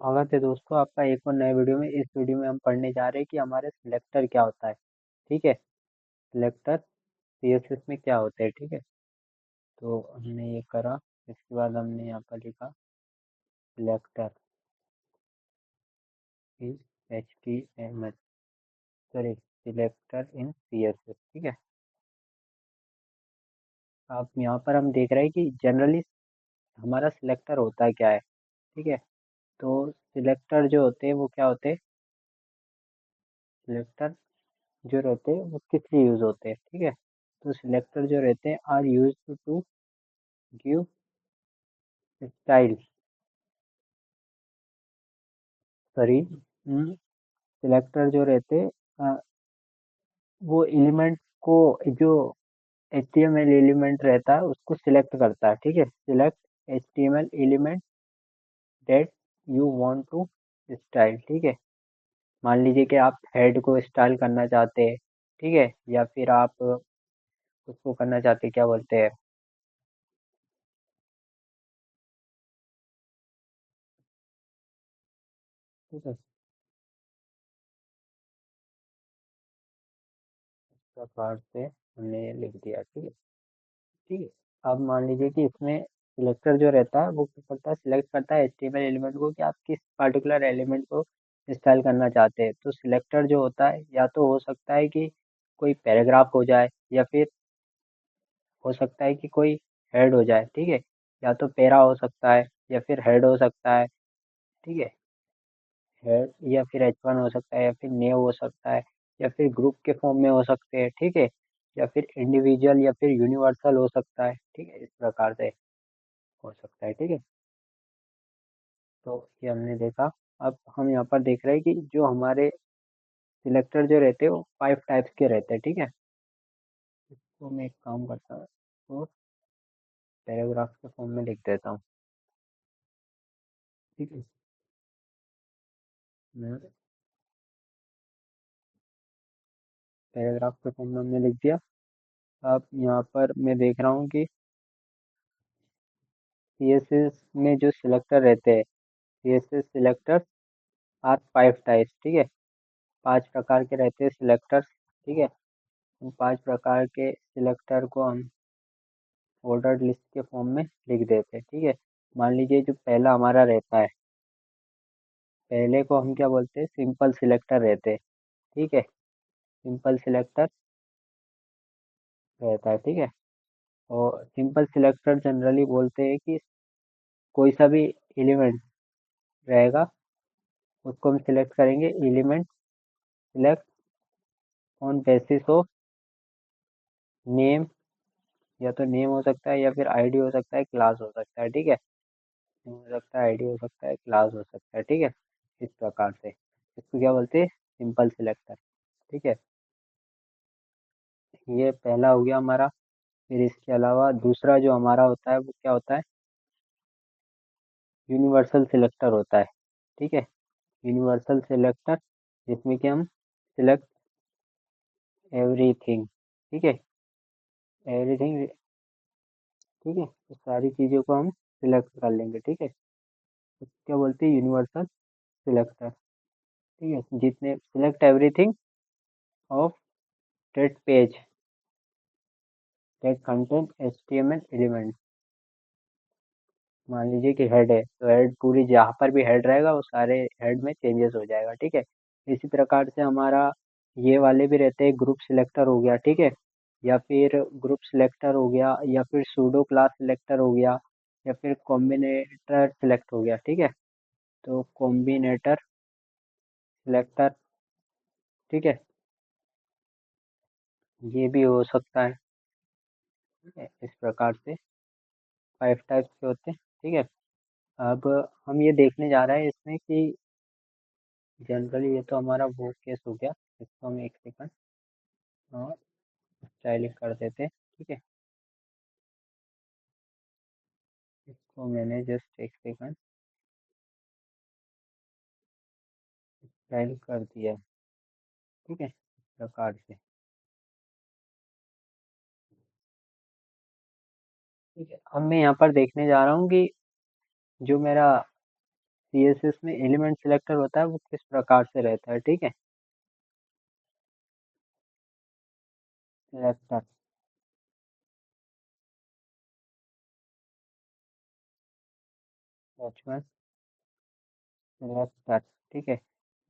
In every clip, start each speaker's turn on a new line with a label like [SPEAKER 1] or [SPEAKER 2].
[SPEAKER 1] स्वागत है दोस्तों आपका एक और नए वीडियो में। इस वीडियो में हम पढ़ने जा रहे हैं कि हमारे सिलेक्टर क्या होता है। ठीक है। सिलेक्टर सीएसएस में क्या होते हैं। ठीक है। तो हमने ये करा। इसके बाद हमने यहाँ पर लिखा selector is HTML, sorry selector in CSS. ठीक है। अब यहाँ पर हम देख रहे हैं कि जनरली हमारा सिलेक्टर होता क्या है। ठीक है। तो सिलेक्टर जो होते हैं वो क्या होते हैं। सिलेक्टर जो रहते हैं वो किस लिए यूज होते हैं। ठीक है। तो सिलेक्टर जो रहते हैं are use to give style, sorry selector जो रहते वो एलिमेंट को, जो HTML एलिमेंट रहता है उसको सिलेक्ट करता है। ठीक है। Select HTML element that you want to style. ठीक है। मान लीजिए कि आप हेड को स्टाइल करना चाहते हैं। ठीक है। या फिर आप उसको करना चाहते हैं, क्या बोलते हैं। ठीक है। इस प्रकार से हमने ये लिख दिया। ठीक है। ठीक है। अब मान लीजिए कि इसमें सिलेक्टर जो रहता है वो क्या करता है, सिलेक्ट करता है HTML एलिमेंट को कि आप किस पर्टिकुलर एलिमेंट को स्टाइल करना चाहते हैं। तो सिलेक्टर जो होता है या तो हो सकता है कि कोई पैराग्राफ हो जाए, या फिर हो सकता है कि कोई हेड हो जाए। ठीक है। या तो पैरा हो सकता है या फिर हेड हो सकता है। ठीक है। हेड या फिर H1 हो सकता है, या फिर नेव हो सकता है, या फिर ग्रुप के फॉर्म में हो सकते हैं। ठीक है। या फिर इंडिविजुअल या फिर यूनिवर्सल हो सकता है। ठीक है। इस प्रकार से हो सकता है। ठीक है। तो ये हमने देखा। अब हम यहाँ पर देख रहे हैं कि जो हमारे सिलेक्टर जो रहते हैं वो 5 टाइप्स के रहते हैं। ठीक है। तो मैं एक काम करता हूँ, तो पैराग्राफ के फॉर्म में लिख देता हूँ। ठीक है। मैं पैराग्राफ के फॉर्म में हमने लिख दिया। अब यहाँ पर मैं देख रहा हूँ कि CSS में जो सिलेक्टर रहते हैं, CSS सिलेक्टर आर 5 टाइप्स। ठीक है। 5 प्रकार के रहते हैं सिलेक्टर्स। ठीक है। उन 5 प्रकार के सिलेक्टर को हम ऑर्डर्ड लिस्ट के फॉर्म में लिख देते हैं। ठीक है। मान लीजिए जो पहला हमारा रहता है, पहले को हम क्या बोलते हैं, सिंपल सिलेक्टर रहते हैं। ठीक है। सिंपल सिलेक्टर रहता है। ठीक है। और सिंपल सिलेक्टर जनरली बोलते हैं कि कोई सा भी एलिमेंट रहेगा उसको हम सिलेक्ट करेंगे। Element select on basis of name, या तो नेम हो सकता है, या फिर आईडी हो सकता है, क्लास हो सकता है। ठीक है। नेम हो सकता है, आईडी हो सकता है, क्लास हो सकता है। ठीक है। इस प्रकार से इसको क्या बोलते हैं, सिंपल सिलेक्टर। ठीक है। ये पहला हो गया हमारा। फिर इसके अलावा दूसरा जो हमारा होता है वो क्या होता है, यूनिवर्सल सिलेक्टर होता है। ठीक है। यूनिवर्सल सिलेक्टर जिसमें कि हम सिलेक्ट एवरीथिंग। ठीक है। एवरीथिंग। ठीक है। तो सारी चीज़ों को हम सिलेक्ट कर लेंगे। ठीक है। तो क्या बोलते हैं, यूनिवर्सल सिलेक्टर। ठीक है। जितने select everything of that page that content HTML element. मान लीजिए कि हेड है, तो हेड पूरी जहाँ पर भी हेड रहेगा वो सारे हेड में चेंजेस हो जाएगा। ठीक है। इसी प्रकार से हमारा ये वाले भी रहते हैं। ग्रुप सिलेक्टर हो गया। ठीक है। या फिर ग्रुप सिलेक्टर हो गया, या फिर सूडो क्लास सिलेक्टर हो गया, या फिर कॉम्बिनेटर सिलेक्ट हो गया। ठीक है। तो कॉम्बिनेटर सिलेक्टर। ठीक है। ये भी हो सकता है। ठीक है। इस प्रकार से 5 टाइप्स के होते हैं। ठीक है। अब हम ये देखने जा रहे हैं इसमें कि जनरली ये तो हमारा वो केस हो गया। इसको हम एक सेकंड और स्टाइलिंग कर देते हैं। ठीक है। इसको मैंने जस्ट एक सेकंड स्टाइल कर दिया है। ठीक है। इस प्रकार से। ठीक है। अब मैं यहाँ पर देखने जा रहा हूँ कि जो मेरा सीएसएस में एलिमेंट सिलेक्टर होता है वो किस प्रकार से रहता है, ठीक है। सिलेक्टर, H1 सिलेक्टर, ठीक है।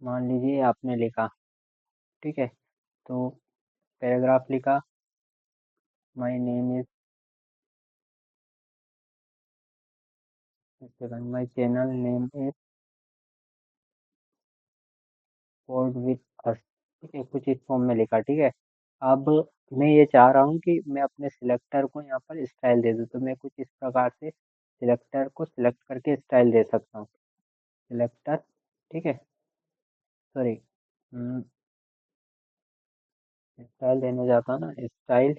[SPEAKER 1] मान लीजिए आपने लिखा, ठीक है, तो पैराग्राफ लिखा, my name is, my channel name is code with us, ठीक है, कुछ इस फॉर्म में लिखा, ठीक है। अब मैं ये चाह रहा हूँ कि मैं अपने सिलेक्टर को यहाँ पर स्टाइल दे दूँ, तो मैं कुछ इस प्रकार से सिलेक्टर को सिलेक्ट करके स्टाइल दे सकता हूँ। सिलेक्टर, ठीक है, सॉरी, स्टाइल देना चाहता हूँ ना, स्टाइल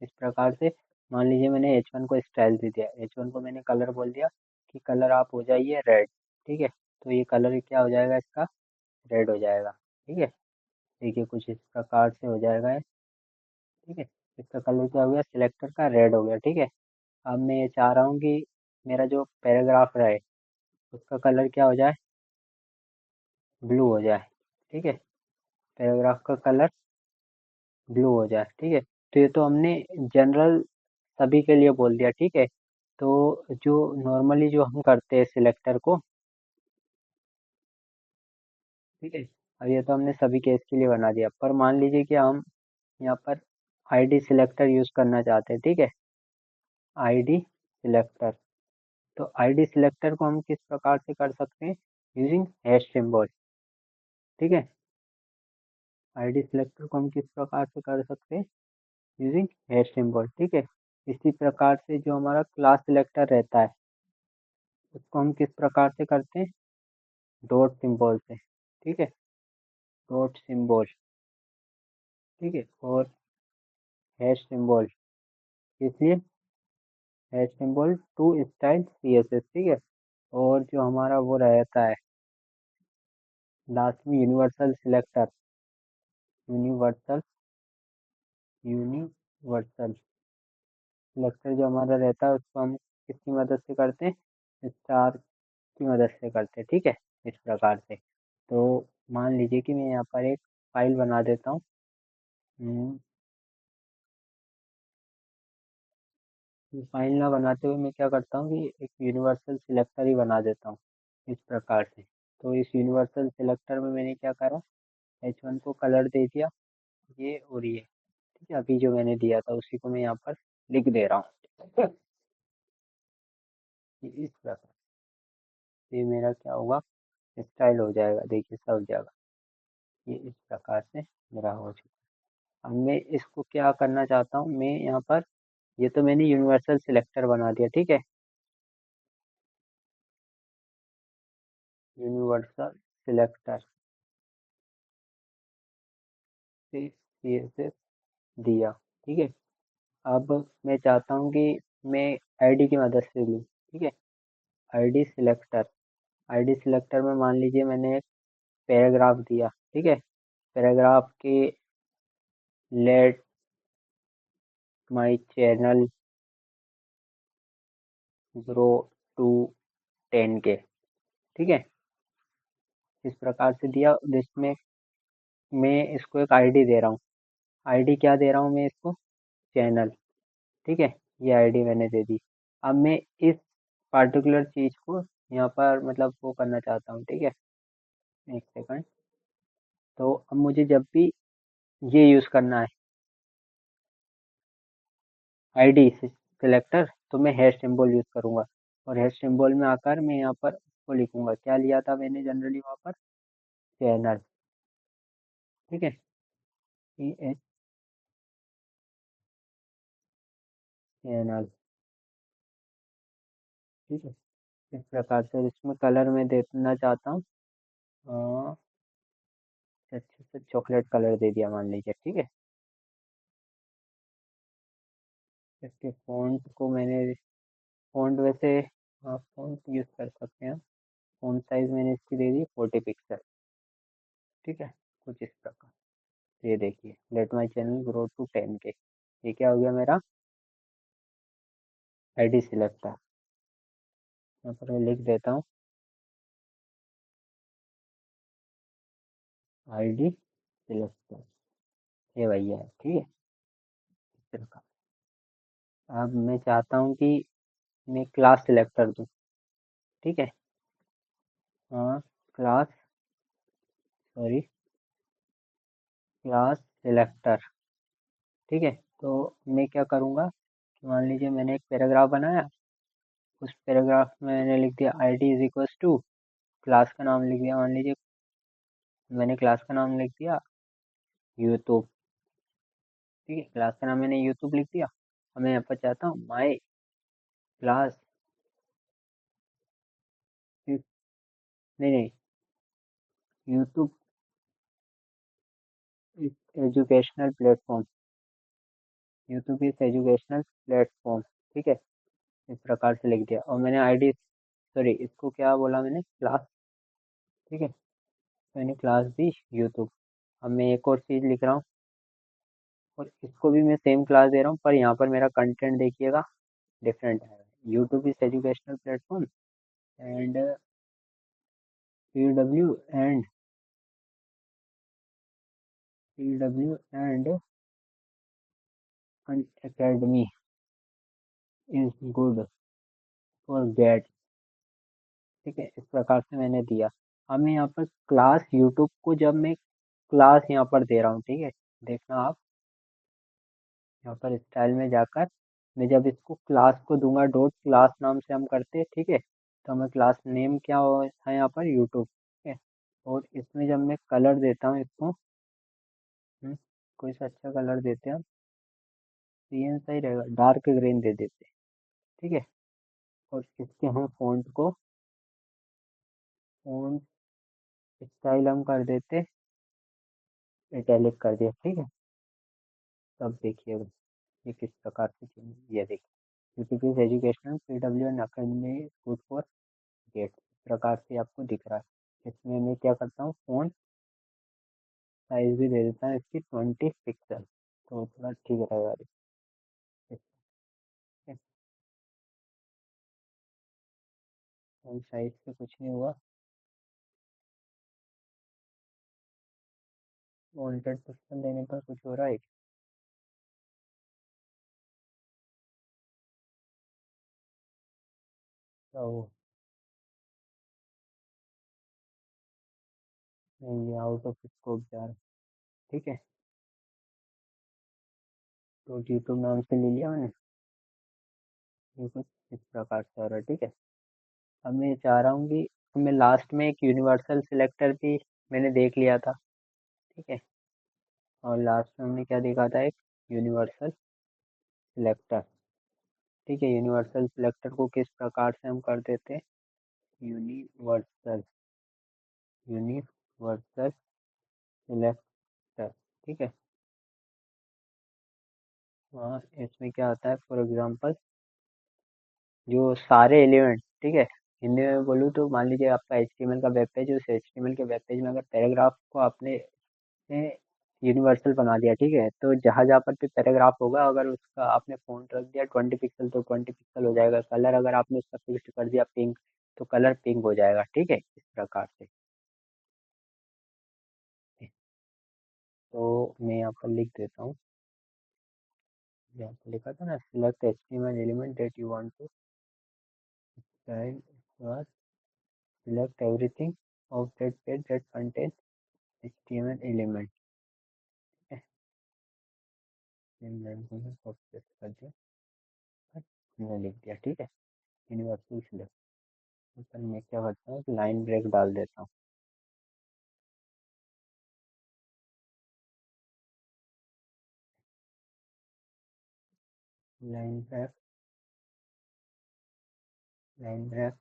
[SPEAKER 1] इस प्रकार से। मान लीजिए मैंने H1 को स्टाइल दे दिया, H1 को मैंने कलर बोल दिया कि कलर आप हो जाइए रेड, ठीक है। तो ये कलर क्या हो जाएगा इसका, रेड हो जाएगा, ठीक है। देखिए कुछ इस प्रकार से हो जाएगा ये, ठीक है। इसका कलर क्या हो गया, सिलेक्टर का रेड हो गया, ठीक है। अब मैं ये चाह रहा हूँ कि मेरा जो पैराग्राफ रहे उसका कलर क्या हो जाए, ब्लू हो जाए, ठीक है। पैराग्राफ का कलर ब्लू हो जाए, ठीक है। तो ये तो हमने जनरल सभी के लिए बोल दिया, ठीक है। तो जो नॉर्मली जो हम करते हैं सिलेक्टर को, ठीक है, अब ये तो हमने सभी केस के लिए बना दिया, पर मान लीजिए कि हम यहाँ पर आईडी सिलेक्टर यूज करना चाहते हैं, ठीक है। आईडी सिलेक्टर, तो आईडी सिलेक्टर को हम किस प्रकार से कर सकते हैं, यूजिंग हैश सिंबल, ठीक है। आईडी सिलेक्टर को हम किस प्रकार से कर सकते हैं, यूजिंग हैश सिंबल, ठीक है। इसी प्रकार से जो हमारा क्लास सिलेक्टर रहता है उसको हम किस प्रकार से करते हैं, डॉट सिंबल से, ठीक है, डॉट सिंबल, ठीक है। और हैश सिंबल, इसलिए hash symbol to style CSS, ठीक है। और जो हमारा वो रहता है लास्ट में universal selector, universal universal selector जो हमारा रहता है उसको हम किसकी मदद से करते हैं, स्टार की मदद से करते हैं, ठीक है, इस प्रकार से। तो मान लीजिए कि मैं यहाँ पर एक फाइल बना देता हूँ। हम्म, फाइल ना बनाते हुए मैं क्या करता हूँ कि एक यूनिवर्सल सिलेक्टर ही बना देता हूँ इस प्रकार से। तो इस यूनिवर्सल सिलेक्टर में मैंने क्या करा, H1 को कलर दे दिया, ये और ये, ठीक है। अभी जो मैंने दिया था उसी को मैं यहाँ पर लिख दे रहा हूँ, कि इस प्रकार ये मेरा क्या होगा, स्टाइल हो जाएगा, देखिए सब जगह ये इस प्रकार से मेरा हो चुका। अब मैं इसको क्या करना चाहता हूँ, मैं यहाँ पर, ये तो मैंने यूनिवर्सल सिलेक्टर बना दिया, ठीक है, यूनिवर्सल सिलेक्टर से CSS दिया, ठीक है। अब मैं चाहता हूँ कि मैं आईडी की मदद से लूँ, ठीक है, आईडी सिलेक्टर, आईडी सिलेक्टर में मान लीजिए मैंने एक पैराग्राफ दिया, ठीक है। पैराग्राफ के let my channel grow to 10K, ठीक है, इस प्रकार से दिया, जिसमें मैं इसको एक आईडी दे रहा हूँ। आईडी क्या दे रहा हूँ मैं इसको, चैनल, ठीक है, ये आईडी मैंने दे दी। अब मैं इस पार्टिकुलर चीज को यहाँ पर मतलब वो करना चाहता हूँ, ठीक है, एक सेकंड। तो अब मुझे जब भी ये यूज करना है आईडी सिलेक्टर, तो मैं हैश सिंबल यूज करूंगा, और हैश सिंबल में आकर मैं यहाँ पर वो लिखूंगा, क्या लिया था मैंने जनरली वहाँ पर, चैनल, ठीक है, CH चैनल, ठीक है। इस प्रकार से इसमें कलर में देना चाहता हूँ, अ, अच्छे से चॉकलेट कलर दे दिया मान लीजिए, ठीक है। इसके फॉन्ट को मैंने, फॉन्ट वैसे आप फॉन्ट यूज कर सकते हैं, फॉन्ट साइज मैंने इसकी दे दी 40 पिक्सल, ठीक है, कुछ इस प्रकार। ये देखिए, let my channel grow to 10K, ये क्या हो गया मेरा, आईडी सिलेक्टर। यहाँ पर मैं लिख देता हूँ, आईडी सिलेक्टर, ये भैया है, ठीक है। इस तरह का। अब मैं चाहता हूँ कि मैं क्लास सिलेक्ट कर दूँ, ठीक है। हाँ, क्लास, सॉरी, क्लास सिलेक्टर, ठीक है। तो मैं क्या करूँगा कि मान लीजिए मैंने एक पैराग्राफ बनाया, उस पैराग्राफ में मैंने लिख दिया ID is equals to, class का नाम लिख दिया, मान लीजिए मैंने क्लास का नाम लिख दिया यूट्यूब, ठीक है। क्लास का नाम मैंने यूट्यूब लिख दिया। अब मैं यहाँ पर चाहता हूँ माई क्लास, नहीं नहीं, YouTube educational platform, YouTube is educational platform, ठीक है। इस प्रकार से लिख दिया और मैंने आईडी, सॉरी, इसको क्या बोला मैंने, क्लास, ठीक है। मैंने क्लास दी यूट्यूब। अब मैं एक और चीज़ लिख रहा हूँ और इसको भी मैं सेम क्लास दे रहा हूँ, पर यहाँ पर मेरा कंटेंट देखिएगा डिफरेंट है। YouTube is educational platform and PW and PW and Unacademy is good for GATE, ठीक है। इस प्रकार से मैंने दिया। अब मैं यहाँ पर क्लास यूट्यूब को जब मैं क्लास यहाँ पर दे रहा हूँ, ठीक है, देखना आप यहाँ पर स्टाइल में जाकर मैं जब इसको क्लास को दूंगा डॉट क्लास नाम से हम करते हैं, ठीक है। तो हमें क्लास नेम क्या था यहाँ पर यूट्यूब, ठीक है। और इसमें जब मैं कलर देता हूँ इसको, कोई सा अच्छा कलर देते हैं हम, सीएन सही रहेगा, डार्क ग्रीन दे देते हैं, ठीक है। और इसके हम फॉन्ट स्टाइल हम कर देते इटैलिक कर दिया, ठीक है। तब देखिएगा ये किस प्रकार से change- ये देखिए YouTube is educational PW and academy good for GATE, इस प्रकार से आपको दिख रहा है। इसमें मैं क्या करता हूँ, फ़ॉन्ट साइज भी दे देता हूँ इसकी 20 पिक्सल, तो थोड़ा ठीक रहेगा। फ़ॉन्ट साइज से कुछ नहीं हुआ, वांटेड पिक्सल देने पर कुछ हो रहा है। तो नहीं, ये आउट ऑफ स्कोप जा रहा है, ठीक है। तो यूट्यूब नाम से ले लिया मैंने, ये कुछ इस प्रकार से हो रहा है, ठीक है। अब मैं चाह रहा हूँ कि मैं लास्ट में एक यूनिवर्सल सिलेक्टर भी मैंने देख लिया था, ठीक है। और लास्ट में हमने क्या देखा था, एक यूनिवर्सल सिलेक्टर, ठीक है। यूनिवर्सल सिलेक्टर को किस प्रकार से हम कर देते हैं, यूनिवर्सल यूनिवर्सल सिलेक्टर, ठीक है। हाँ, इसमें क्या आता है, फॉर एग्जांपल जो सारे एलिमेंट, ठीक है। हिंदी में बोलूँ तो मान लीजिए आपका एचटीएमएल का वेब पेज है, उस एचटीएमएल के वेब पेज में अगर पैराग्राफ को आपने यूनिवर्सल बना दिया, ठीक है। तो जहाँ जहाँ पर भी पैराग्राफ होगा, अगर उसका आपने फ़ॉन्ट रख दिया 20 पिक्सल तो 20 पिक्सल हो जाएगा, कलर अगर आपने उसका फिक्स कर दिया पिंक तो कलर पिंक हो जाएगा, ठीक है। इस प्रकार से। तो मैं यहाँ पर लिख देता हूँ, यहाँ पर लिखा था ना, select HTML element that you want to style, select everything of that page that contains HTML element, ठीक है। मैंने कॉपी पेस्ट कर दिया और मैंने लिख दिया, ठीक है, यूनिवर्सल सिलेक्ट। ऊपर मैं क्या करता हूँ, लाइन ब्रेक डाल देता हूँ, line break, line break,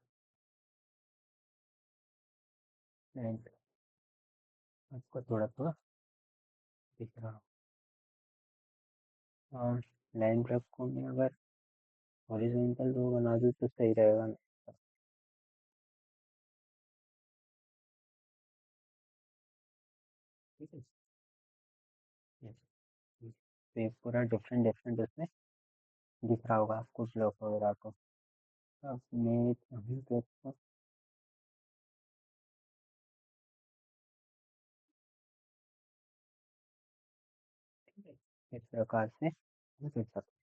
[SPEAKER 1] line break, आपको थोड़ा थोड़ा दिख रहा हो। और लाइन ब्रेक को मैं अगर हॉरिजॉन्टल रो बना दूँ तो सही रहेगा ना, ठीक है। Yes, yes। तो ये पूरा डिफरेंट डिफरेंट उसमें दिख रहा होगा आपको ब्लॉक वगैरह को। अब मैं चाहूँ तो इसको इस प्रकार से हम कर सकते हैं।